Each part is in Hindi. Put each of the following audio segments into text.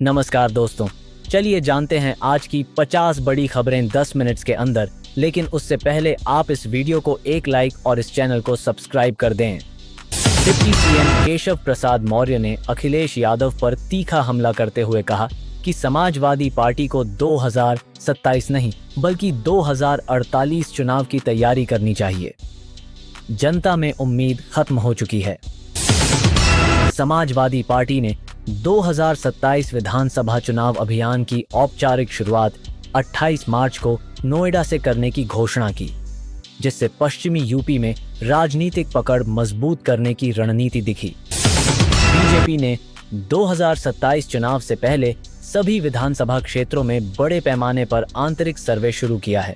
नमस्कार दोस्तों, चलिए जानते हैं आज की 50 बड़ी खबरें 10 मिनट्स के अंदर। लेकिन उससे पहले आप इस वीडियो को एक लाइक और इस चैनल को सब्सक्राइब कर दें। डिप्टी सीएम केशव प्रसाद मौर्य ने अखिलेश यादव पर तीखा हमला करते हुए कहा कि समाजवादी पार्टी को 2027 नहीं बल्कि 2048 चुनाव की तैयारी करनी चाहिए। जनता में उम्मीद खत्म हो चुकी है। समाजवादी पार्टी ने 2027 विधानसभा चुनाव अभियान की औपचारिक शुरुआत 28 मार्च को नोएडा से करने की घोषणा की, जिससे पश्चिमी यूपी में राजनीतिक पकड़ मजबूत करने की रणनीति दिखी। बीजेपी ने 2027 चुनाव से पहले सभी विधानसभा क्षेत्रों में बड़े पैमाने पर आंतरिक सर्वे शुरू किया है,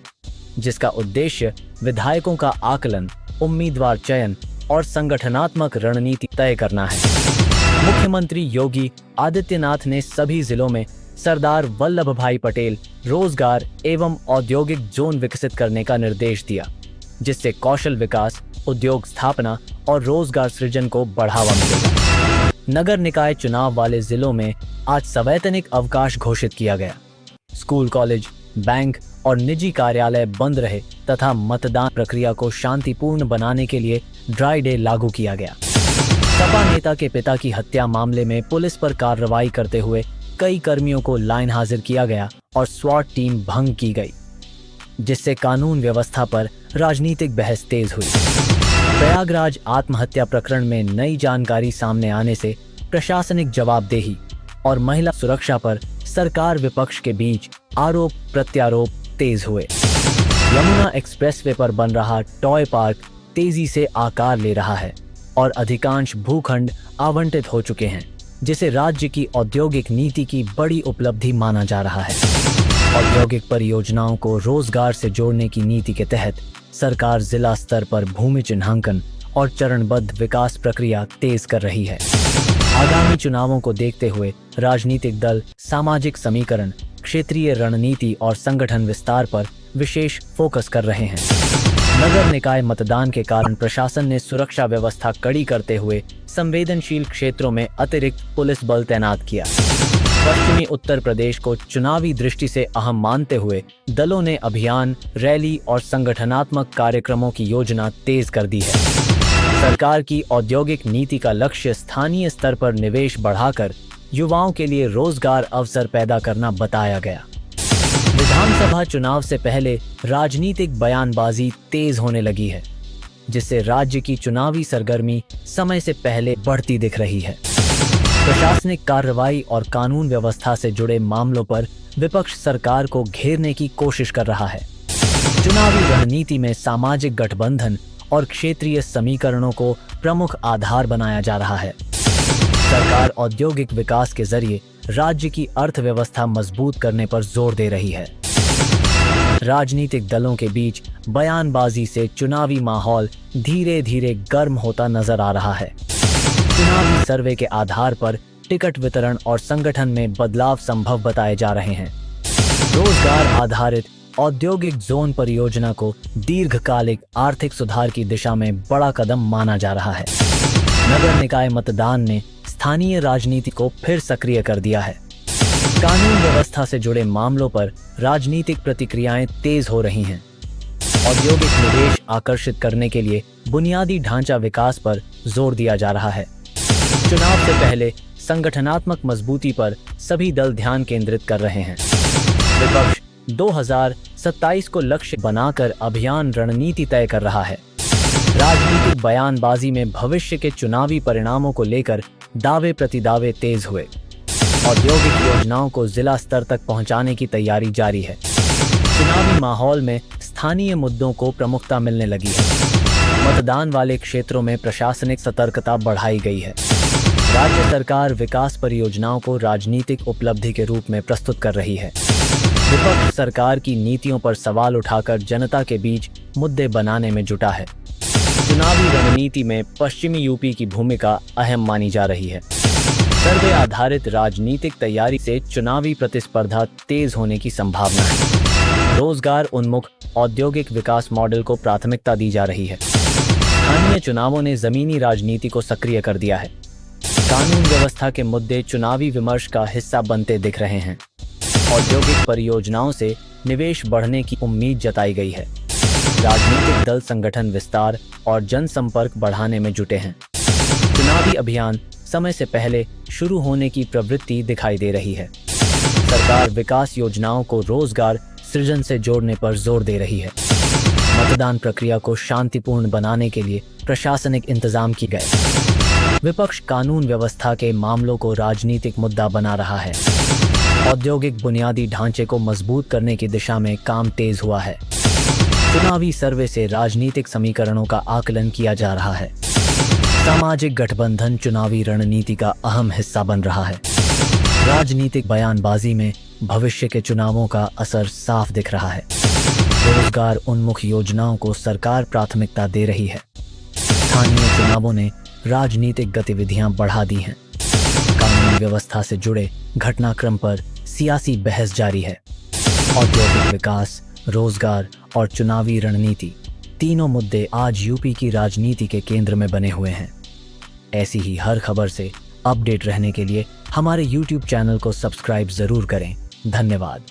जिसका उद्देश्य विधायकों का आकलन, उम्मीदवार चयन और संगठनात्मक रणनीति तय करना है। मुख्यमंत्री योगी आदित्यनाथ ने सभी जिलों में सरदार वल्लभ भाई पटेल रोजगार एवं औद्योगिक जोन विकसित करने का निर्देश दिया, जिससे कौशल विकास, उद्योग स्थापना और रोजगार सृजन को बढ़ावा मिलेगा। नगर निकाय चुनाव वाले जिलों में आज सवैतनिक अवकाश घोषित किया गया। स्कूल, कॉलेज, बैंक और निजी कार्यालय बंद रहे तथा मतदान प्रक्रिया को शांतिपूर्ण बनाने के लिए ड्राई डे लागू किया गया। सपा नेता के पिता की हत्या मामले में पुलिस पर कार्रवाई करते हुए कई कर्मियों को लाइन हाजिर किया गया और स्वाट टीम भंग की गई, जिससे कानून व्यवस्था पर राजनीतिक बहस तेज हुई। प्रयागराज आत्महत्या प्रकरण में नई जानकारी सामने आने से प्रशासनिक जवाबदेही और महिला सुरक्षा पर सरकार विपक्ष के बीच आरोप प्रत्यारोप तेज हुए। यमुना एक्सप्रेसवे पर बन रहा टॉय पार्क तेजी से आकार ले रहा है और अधिकांश भूखंड आवंटित हो चुके हैं, जिसे राज्य की औद्योगिक नीति की बड़ी उपलब्धि माना जा रहा है। औद्योगिक परियोजनाओं को रोजगार से जोड़ने की नीति के तहत सरकार जिला स्तर पर भूमि चिन्हांकन और चरणबद्ध विकास प्रक्रिया तेज कर रही है। आगामी चुनावों को देखते हुए राजनीतिक दल सामाजिक समीकरण, क्षेत्रीय रणनीति और संगठन विस्तार पर विशेष फोकस कर रहे हैं। नगर निकाय मतदान के कारण प्रशासन ने सुरक्षा व्यवस्था कड़ी करते हुए संवेदनशील क्षेत्रों में अतिरिक्त पुलिस बल तैनात किया। पश्चिमी उत्तर प्रदेश को चुनावी दृष्टि से अहम मानते हुए दलों ने अभियान, रैली और संगठनात्मक कार्यक्रमों की योजना तेज कर दी है। सरकार की औद्योगिक नीति का लक्ष्य स्थानीय स्तर पर निवेश बढ़ाकर युवाओं के लिए रोजगार अवसर पैदा करना बताया गया। विधानसभा चुनाव से पहले राजनीतिक बयानबाजी तेज होने लगी है, जिससे राज्य की चुनावी सरगर्मी समय से पहले बढ़ती दिख रही है। प्रशासनिक कार्रवाई और कानून व्यवस्था से जुड़े मामलों पर विपक्ष सरकार को घेरने की कोशिश कर रहा है। चुनावी रणनीति में सामाजिक गठबंधन और क्षेत्रीय समीकरणों को प्रमुख आधार बनाया जा रहा है। सरकार औद्योगिक विकास के जरिए राज्य की अर्थव्यवस्था मजबूत करने पर जोर दे रही है। राजनीतिक दलों के बीच बयानबाजी से चुनावी माहौल धीरे धीरे गर्म होता नजर आ रहा है। चुनावी सर्वे के आधार पर टिकट वितरण और संगठन में बदलाव संभव बताए जा रहे हैं। रोजगार आधारित औद्योगिक जोन परियोजना को दीर्घकालिक आर्थिक सुधार की दिशा में बड़ा कदम माना जा रहा है। नगर निकाय मतदान ने स्थानीय राजनीति को फिर सक्रिय कर दिया है। कानून व्यवस्था से जुड़े मामलों पर राजनीतिक प्रतिक्रियाएं तेज हो रही हैं। औद्योगिक निवेश आकर्षित करने के लिए बुनियादी ढांचा विकास पर जोर दिया जा रहा है। चुनाव से पहले संगठनात्मक मजबूती पर सभी दल ध्यान केंद्रित कर रहे हैं। विपक्ष 2027 को लक्ष्य बनाकर अभियान रणनीति तय कर रहा है। राजनीतिक बयानबाजी में भविष्य के चुनावी परिणामों को लेकर दावे प्रतिदावे तेज हुए। औद्योगिक योजनाओं को जिला स्तर तक पहुंचाने की तैयारी जारी है। चुनावी माहौल में स्थानीय मुद्दों को प्रमुखता मिलने लगी है। मतदान वाले क्षेत्रों में प्रशासनिक सतर्कता बढ़ाई गई है। राज्य सरकार विकास परियोजनाओं को राजनीतिक उपलब्धि के रूप में प्रस्तुत कर रही है। विपक्ष सरकार की नीतियों पर सवाल उठाकर जनता के बीच मुद्दे बनाने में जुटा है। चुनावी रणनीति में पश्चिमी यूपी की भूमिका अहम मानी जा रही है। सर्वे आधारित राजनीतिक तैयारी से चुनावी प्रतिस्पर्धा तेज होने की संभावना है। रोजगार उन्मुख औद्योगिक विकास मॉडल को प्राथमिकता दी जा रही है। स्थानीय चुनावों ने जमीनी राजनीति को सक्रिय कर दिया है। कानून व्यवस्था के मुद्दे चुनावी विमर्श का हिस्सा बनते दिख रहे हैं। औद्योगिक परियोजनाओं से निवेश बढ़ने की उम्मीद जताई गई है। राजनीतिक दल संगठन विस्तार और जनसंपर्क बढ़ाने में जुटे हैं। चुनावी अभियान समय से पहले शुरू होने की प्रवृत्ति दिखाई दे रही है। सरकार विकास योजनाओं को रोजगार सृजन से जोड़ने पर जोर दे रही है। मतदान प्रक्रिया को शांतिपूर्ण बनाने के लिए प्रशासनिक इंतजाम किए गए। विपक्ष कानून व्यवस्था के मामलों को राजनीतिक मुद्दा बना रहा है। औद्योगिक बुनियादी ढांचे को मजबूत करने की दिशा में काम तेज हुआ है। चुनावी सर्वे से राजनीतिक समीकरणों का आकलन किया जा रहा है। सामाजिक गठबंधन चुनावी रणनीति का अहम हिस्सा बन रहा है। राजनीतिक बयानबाजी में भविष्य के चुनावों का असर साफ दिख रहा है। रोजगार उन्मुख योजनाओं को सरकार प्राथमिकता दे रही है। स्थानीय चुनावों ने राजनीतिक गतिविधियां बढ़ा दी हैं। कानून व्यवस्था से जुड़े घटनाक्रम पर सियासी बहस जारी है। औद्योगिक विकास, रोजगार और चुनावी रणनीति तीनों मुद्दे आज यूपी की राजनीति के केंद्र में बने हुए हैं। ऐसी ही हर खबर से अपडेट रहने के लिए हमारे YouTube चैनल को सब्सक्राइब जरूर करें। धन्यवाद।